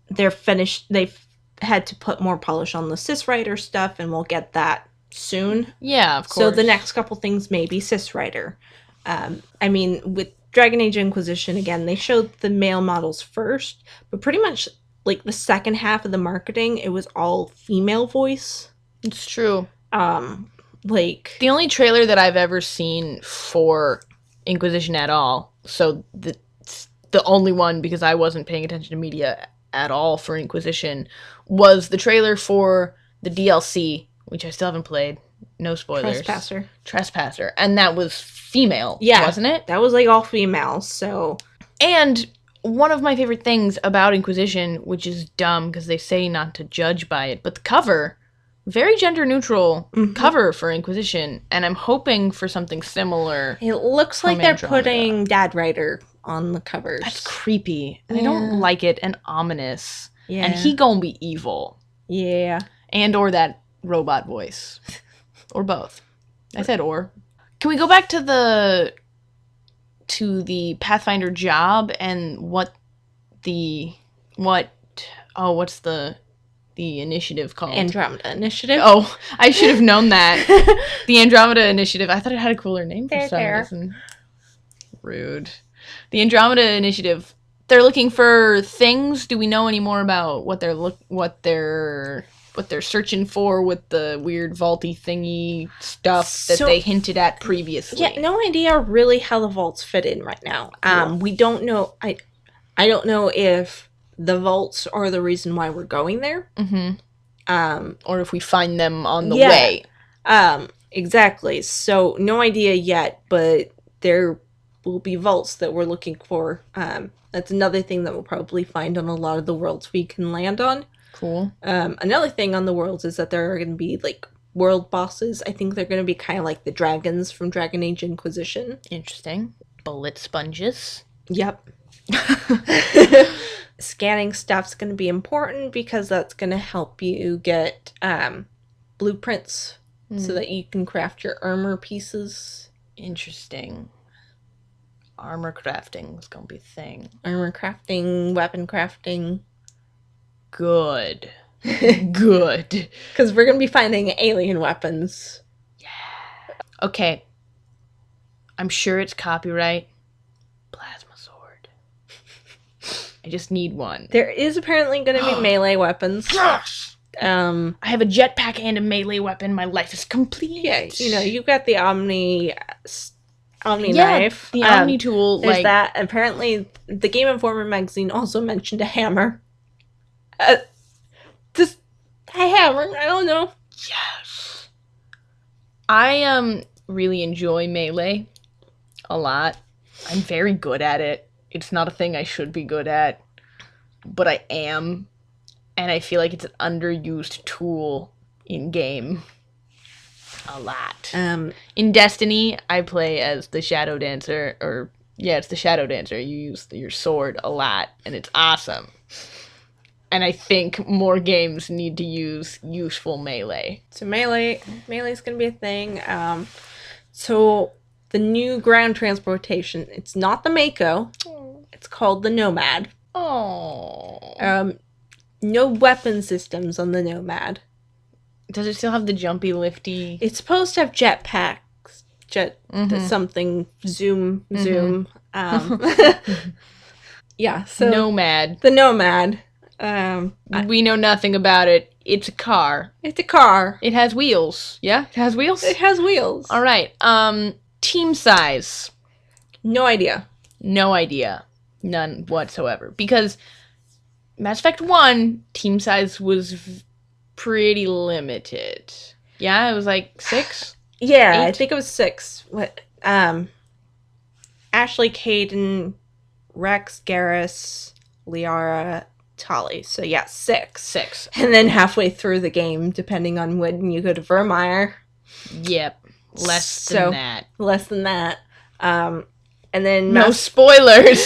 they're finished. They've had to put more polish on the cis writer stuff, and we'll get that soon. Yeah, of course. So the next couple things may be cis writer. I mean, with Dragon Age Inquisition, again, they showed the male models first, but pretty much like the second half of the marketing, it was all female voice. It's true. Like the only trailer that I've ever seen for Inquisition at all, so the only one because I wasn't paying attention to media at all for Inquisition, was the trailer for the DLC, which I still haven't played. No spoilers. Trespasser. And that was female, wasn't it? That was like all female, so... And one of my favorite things about Inquisition, which is dumb because they say not to judge by it, but the cover, very gender neutral cover for Inquisition, and I'm hoping for something similar. It looks like they're putting Dad Rider on the covers. That's creepy, and I don't like it, and ominous. Yeah. And he gonna be evil. Yeah. And or that robot voice. Or both. I said or. Can we go back to the Pathfinder job and what's the initiative called? Andromeda Initiative. Oh, I should have known that. The Andromeda Initiative. I thought it had a cooler name for some reason. Rude. The Andromeda Initiative. They're looking for things. Do we know any more about what they're searching for with the weird vaulty thingy stuff that they hinted at previously? Yeah, no idea really how the vaults fit in right now. We don't know. I don't know if the vaults are the reason why we're going there. Or if we find them on the way. Exactly. So no idea yet, but there will be vaults that we're looking for. That's another thing that we'll probably find on a lot of the worlds we can land on. Cool. Another thing on the worlds is that there are going to be like world bosses. I think they're going to be kind of like the dragons from Dragon Age Inquisition. Interesting. Bullet sponges. Yep. Scanning stuff's going to be important because that's going to help you get blueprints so that you can craft your armor pieces. Interesting. Armor crafting is going to be a thing. Armor crafting, weapon crafting. Good. Good. Because we're going to be finding alien weapons. Yeah. Okay. I'm sure it's copyright. Plasma sword. I just need one. There is apparently going to be melee weapons. Gosh! I have a jetpack and a melee weapon. My life is complete. Yeah, you've got the Omni knife. The Omni tool. There's that. Apparently, the Game Informer magazine also mentioned a hammer. Just a hammer. I don't know. Yes. I really enjoy melee a lot. I'm very good at it. It's not a thing I should be good at, but I am, and I feel like it's an underused tool in game. A lot. In Destiny, I play as the Shadow Dancer, it's the Shadow Dancer. You use your sword a lot, and it's awesome. And I think more games need to use useful melee. So melee is going to be a thing. So the new ground transportation, it's not the Mako. It's called the Nomad. Oh. No weapon systems on the Nomad. Does it still have the jumpy, lifty? It's supposed to have jetpacks. Something. Zoom. Yeah, so... Nomad. The Nomad. We know nothing about it. It's a car. It's a car. It has wheels. Yeah? It has wheels? It has wheels. All right. Team size. No idea. No idea. None whatsoever. Because Mass Effect 1, team size was pretty limited. Yeah, it was like 6? Yeah, 8? I think it was 6. What? Ashley, Caden, Rex, Garrus, Liara, Tali. So yeah, 6. 6. And then halfway through the game, depending on when you go to Vermeer. Yep. Less than that. Less than that. And then No spoilers.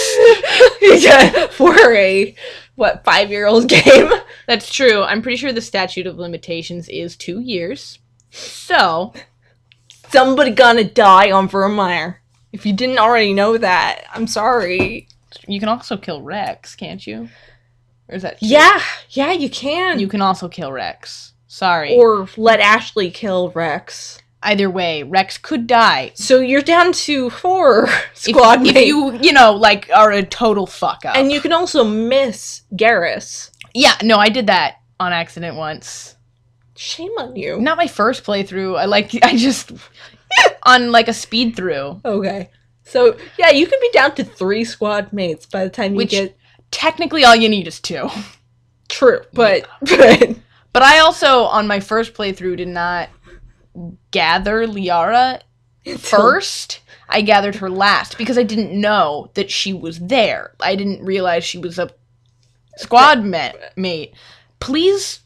for a 5-year-old game. That's true. I'm pretty sure the statute of limitations is 2 years. So Somebody gonna die on Vermeer. If you didn't already know that, I'm sorry. you can also kill Rex, can't you? Or is that true? Yeah, you can. You can also kill Rex. Sorry. Or let Ashley kill Rex. Either way, Rex could die. So you're down to 4 squad mates. If you like, are a total fuck up. And you can also miss Garrus. Yeah, no, I did that on accident once. Shame on you. Not my first playthrough. I just on like a speed through. Okay. So, yeah, you could be down to 3 squad mates by the time you get... Technically, all you need is 2. True, but... But I also, on my first playthrough, did not gather Liara first. I gathered her last because I didn't know that she was there. I didn't realize she was a squad mate. Please,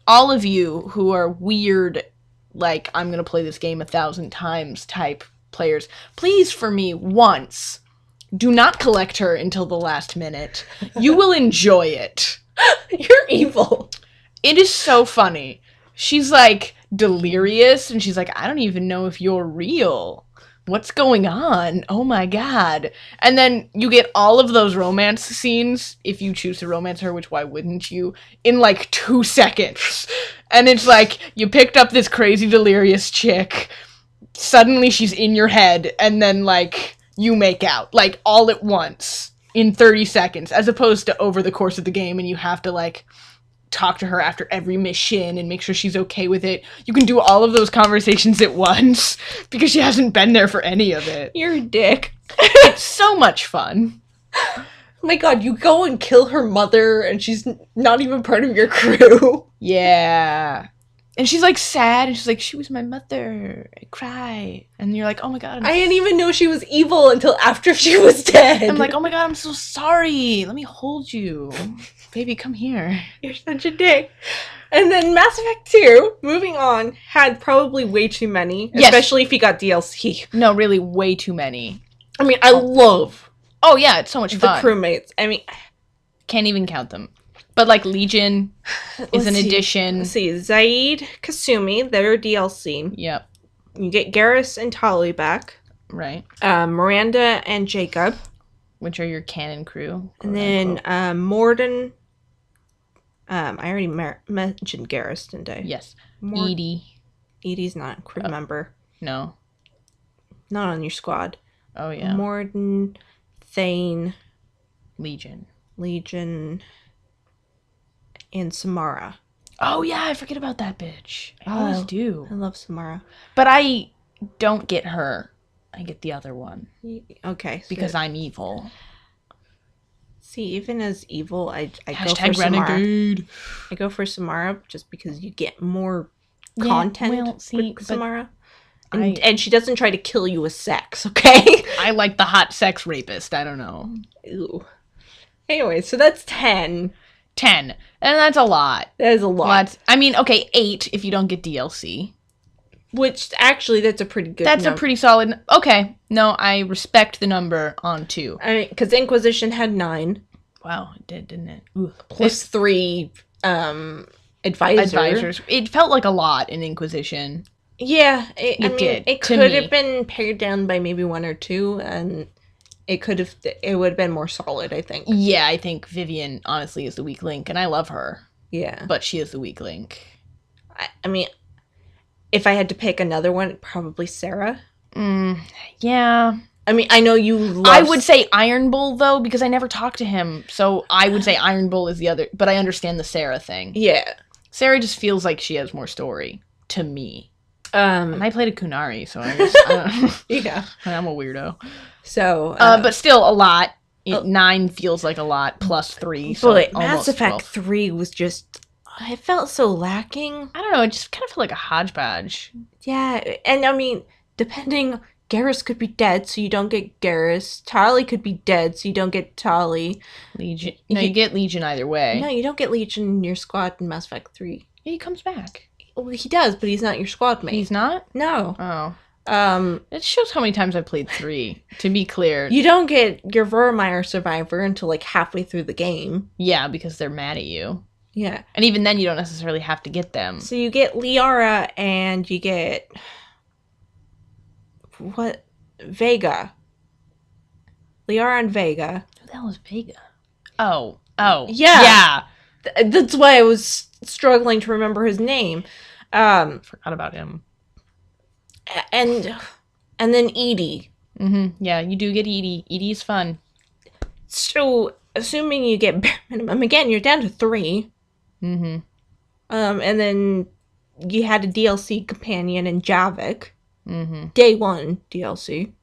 all of you who are weird, like, I'm going to play this game 1,000 times type players, please, for me, once, do not collect her until the last minute. You will enjoy it. You're evil. It is so funny. She's, like, delirious, and she's like, I don't even know if you're real. What's going on? Oh my god. And then you get all of those romance scenes, if you choose to romance her, which why wouldn't you, in, like, 2 seconds. And it's like, you picked up this crazy delirious chick, suddenly she's in your head, and then, like, you make out, like, all at once, in 30 seconds, as opposed to over the course of the game, and you have to, like, talk to her after every mission and make sure she's okay with it. You can do all of those conversations at once, because she hasn't been there for any of it. You're a dick. It's so much fun. Oh my god, you go and kill her mother, and she's not even part of your crew. Yeah. And she's, like, sad, and she's like, she was my mother. I cry. And you're like, oh my god. I didn't even know she was evil until after she was dead. I'm like, oh my god, I'm so sorry. Let me hold you. Baby, come here. You're such a dick. And then Mass Effect 2, moving on, had probably way too many, yes. Especially if you got DLC. No, really, way too many. I mean, I love Oh, yeah, it's so much fun. the crewmates. I mean... Can't even count them. But, like, Legion is an addition. Let's see, Zaid, Kasumi, they're DLC. Yep. You get Garrus and Tali back. Right. Miranda and Jacob. Which are your canon crew. And then Morden... I already mentioned Garrus, didn't I? Yes. Edie. Edie's not a crew member. No. Not on your squad. Oh, yeah. Morden, Thane... Legion, and Samara. Oh, yeah, I forget about that bitch. I always do. I love Samara. But I don't get her. I get the other one. Okay. Because I'm evil. See, even as evil, I go Hashtag for renegade. Samara. I go for Samara just because you get more content with Samara. And she doesn't try to kill you with sex, okay? I like the hot sex rapist. I don't know. Ew. Anyway, so that's 10. 10. And that's a lot. That is a lot. I mean, okay, 8 if you don't get DLC. Which, actually, that's a pretty good That's a pretty solid... Okay. No, I respect the number on 2. I mean, because Inquisition had 9. Wow, it did, didn't it? Ooh. Plus 3 advisors. It felt like a lot in Inquisition. Yeah, it could have been pared down by maybe 1 or 2, and it would have been more solid, I think. Yeah, I think Vivian, honestly, is the weak link, and I love her. Yeah. But she is the weak link. I mean, if I had to pick another one, probably Sarah. Yeah. I mean, I know you love... I would say Iron Bull, though, because I never talked to him, so I would say Iron Bull is the other, but I understand the Sarah thing. Yeah. Sarah just feels like she has more story, to me. And I played a Kunari, so I guess I don't know. Yeah, I'm a weirdo. So, but still a lot. 9 feels like a lot plus 3. So but Mass Effect 3 was just, it felt so lacking. I don't know. It just kind of felt like a hodgepodge. Yeah, and I mean, depending, Garrus could be dead, so you don't get Garrus. Tali could be dead, so you don't get Tali. Legion. No, you get Legion either way. No, you don't get Legion in your squad in Mass Effect 3. Yeah, he comes back. Well, he does, but he's not your squad mate. He's not? No. Oh. It shows how many times I played 3, to be clear. You don't get your Vermeer survivor until like halfway through the game. Yeah, because they're mad at you. Yeah. And even then, you don't necessarily have to get them. So you get Liara and you get... What? Vega. Liara and Vega. Who the hell is Vega? Oh. Yeah. Yeah. That's why I was struggling to remember his name. Forgot about him. And then Edie. Mm-hmm. Yeah, you do get Edie. Edie's fun. So, assuming you get bare minimum, again, you're down to 3. Mm-hmm. And then you had a DLC companion in Javik. Mm-hmm. Day 1 DLC.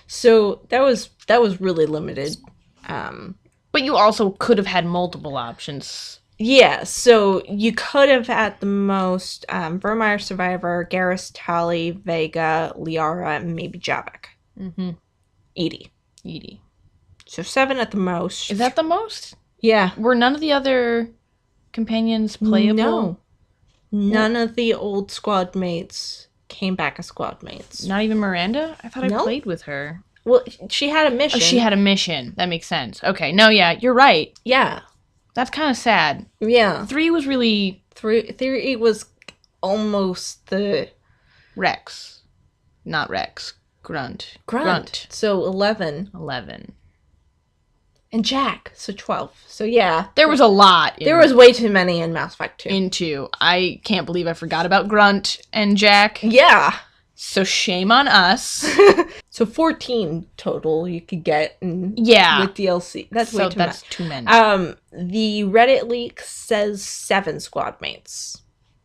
So that was really limited. But you also could have had multiple options. Yeah, so you could have at the most Vermeer Survivor, Garrus, Tali, Vega, Liara, and maybe Javik. Mm-hmm. Edie. So 7 at the most. Is that the most? Yeah. Were none of the other companions playable? No. None of the old squad mates came back as squad mates. Not even Miranda? I thought I No. played with her. Well, she had a mission. Oh, she had a mission. That makes sense. Okay. No, yeah, you're right. Yeah. That's kind of sad. Yeah. 3 was really 3 was almost the... Rex. Not Rex. Grunt. So 11. 11. And Jack. So 12. So yeah. There was a lot. There was way too many in Mass Effect 2. In 2. I can't believe I forgot about Grunt and Jack. Yeah. So shame on us. So 14 total you could get with DLC. That's way too that's much. too many. The Reddit leak says 7 squad mates.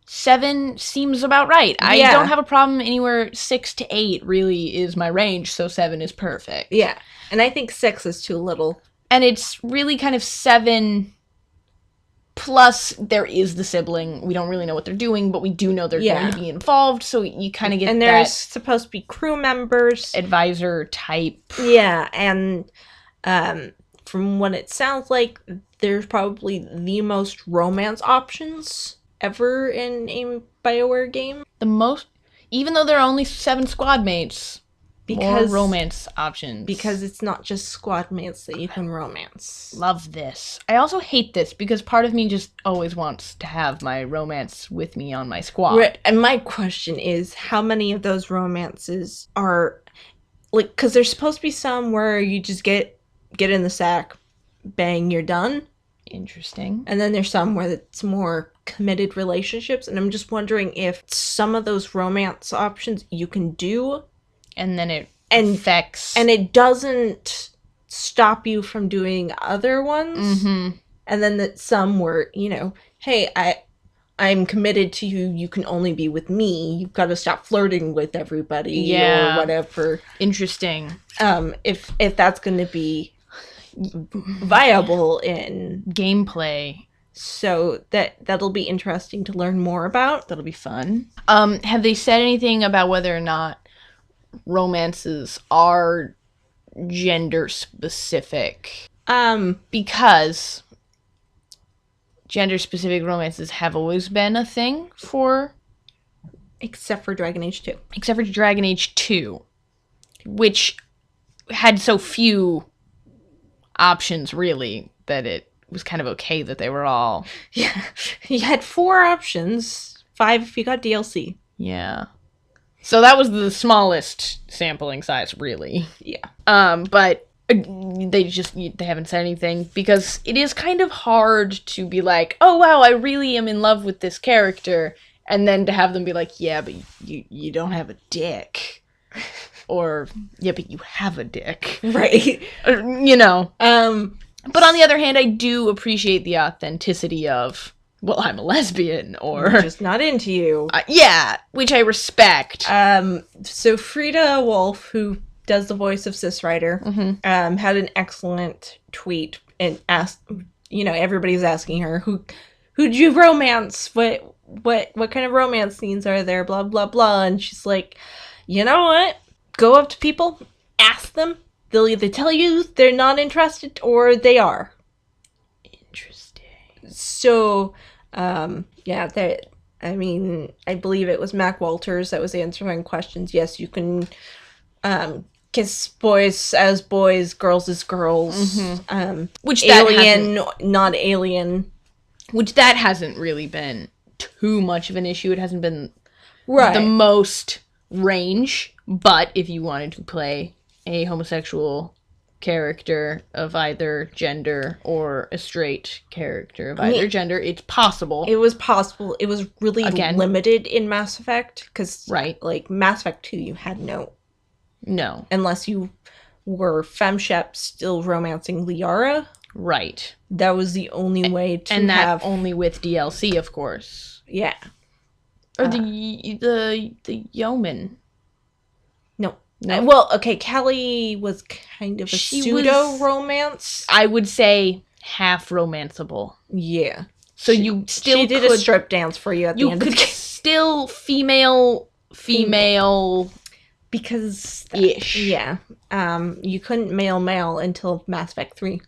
7 seems about right. I Yeah. don't have a problem anywhere 6 to 8 really is my range, so 7 is perfect. Yeah. And I think 6 is too little. And it's really kind of 7 plus there is the sibling. We don't really know what they're doing, but we do know they're going to be involved, so you kind of get and there's supposed to be crew members. Advisor type. Yeah, and from what it sounds like, there's probably the most romance options ever in a BioWare game. The most, even though there are only 7 squad mates, more romance options. Because it's not just squad mates that you can romance. Love this. I also hate this because part of me just always wants to have my romance with me on my squad. Right. And my question is, how many of those romances are, like, because there's supposed to be some where you just get in the sack, bang, you're done. Interesting. And then there's some where it's more committed relationships. And I'm just wondering if some of those romance options you can do. And then it affects. And it doesn't stop you from doing other ones. Mm-hmm. And then that some were, hey, I'm committed to you. You can only be with me. You've got to stop flirting with everybody or whatever. Interesting. If that's going to be viable in gameplay. So that'll be interesting to learn more about. That'll be fun. Have they said anything about whether or not romances are gender specific? Because gender specific romances have always been a thing for... Except for Dragon Age 2. Except for Dragon Age 2. Which had so few options, really, that it was kind of okay that they were all... Yeah. You had 4 options. 5 if you got DLC. Yeah. So that was the smallest sampling size, really. Yeah. But they haven't said anything because it is kind of hard to be like, oh wow, I really am in love with this character, and then to have them be like, yeah, but you don't have a dick. Or, yeah, but you have a dick. Right. But on the other hand, I do appreciate the authenticity of, well, I'm a lesbian, or... I'm just not into you. Yeah, which I respect. So Frida Wolf, who does the voice of Sis Rider, had an excellent tweet and asked, everybody's asking her, who'd you romance? What kind of romance scenes are there? Blah, blah, blah. And she's like, you know what? Go up to people, ask them. They'll either tell you they're not interested or they are. Interesting. So, yeah, I mean, I believe it was Mac Walters that was answering questions. Yes, you can kiss boys as boys, girls as girls. Which alien, not alien. Which that hasn't really been too much of an issue. It hasn't been Right. the most range, but if you wanted to play a homosexual character of either gender or a straight character of either gender, it's possible. It was possible. It was really Again, limited in Mass Effect, because right, like Mass Effect 2, you had no, unless you were femshep still romancing Liara. Right. That was the only way to and that have only with DLC, of course. Yeah. Or the yeoman. No. No? Well, okay, Callie was kind of a pseudo-romance. I would say half romanceable. Yeah. So you still She did a strip dance for you at the end of the game. Still female because ish. Yeah. You couldn't male until Mass Effect 3.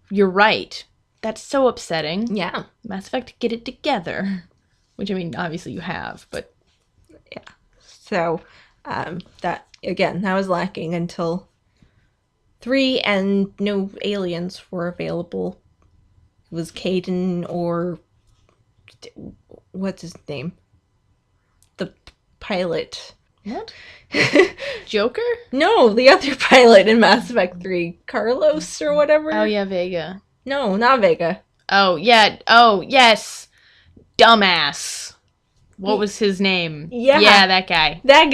You're right. That's so upsetting. Yeah. Mass Effect, get it together. Which, I mean, obviously you have, but... Yeah. So, that was lacking until 3, and no aliens were available. It was Caden or... what's his name? The pilot. What? Joker? No, the other pilot in Mass Effect 3. Carlos or whatever? Oh, yeah, Vega. No, not Vega. Oh, yeah. Oh, yes. Dumbass. What was his name? Yeah. Yeah, that guy. That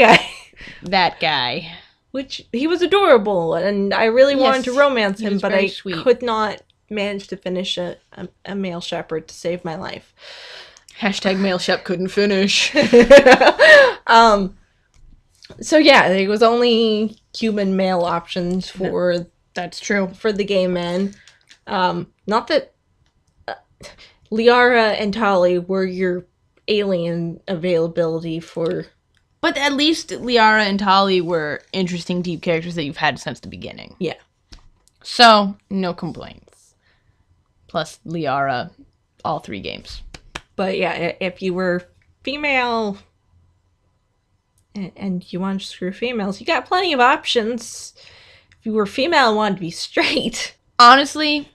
guy. Which, he was adorable, and I really wanted to romance him, but I could not manage to finish a male shepherd to save my life. Hashtag male shep couldn't finish. So yeah, there was only human male options for... That's true. For the gay men. Not that Liara and Tali were your alien availability for... But at least Liara and Tali were interesting, deep characters that you've had since the beginning. Yeah. So, no complaints. Plus, Liara, all 3 games. But yeah, if you were female and you wanted to screw females, you got plenty of options. If you were female and wanted to be straight... Honestly,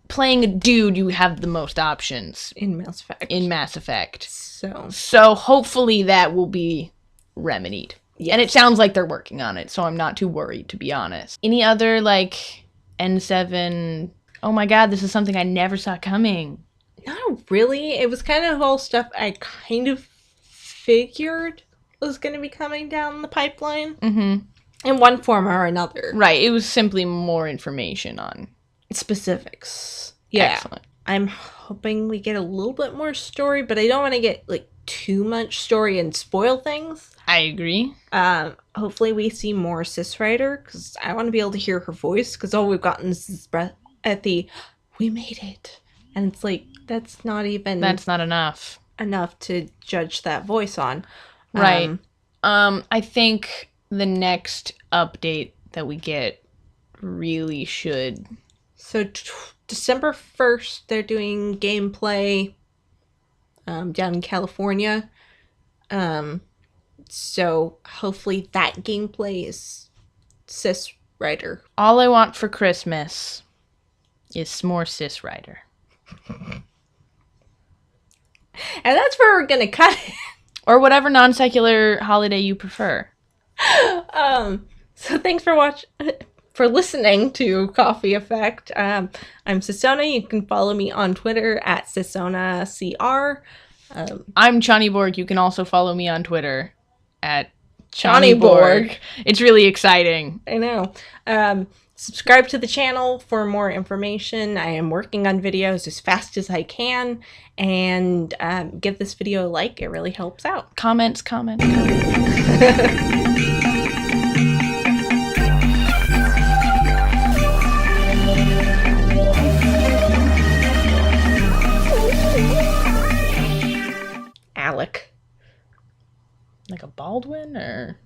playing a dude, you have the most options. In Mass Effect. So hopefully that will be remedied. Yes. And it sounds like they're working on it, so I'm not too worried, to be honest. Any other, like, N7... Oh my god, this is something I never saw coming. Not really. It was kind of all stuff I kind of figured was going to be coming down the pipeline. Mm-hmm. In one form or another. Right, it was simply more information on... specifics. Yeah. Excellent. I'm hoping we get a little bit more story, but I don't want to get, like, too much story and spoil things. I agree. Hopefully we see more Sis Rider, because I want to be able to hear her voice, because all we've gotten is this breath at the, we made it. And it's like, that's not even... That's not enough. Enough to judge that voice on. Right. I think the next update that we get really should... So, December 1st, they're doing gameplay down in California. So, hopefully that gameplay is Sis Rider. All I want for Christmas is more Sis Rider. And that's where we're gonna cut it. Or whatever non-secular holiday you prefer. So thanks for listening to Coffee Effect. I'm Sisona. You can follow me on Twitter at SisonaCR. I'm ChaniBorg. You can also follow me on Twitter at ChaniBorg. It's really exciting. I know. Subscribe to the channel for more information. I am working on videos as fast as I can. And give this video a like. It really helps out. Comments. Alec. Like a Baldwin, or...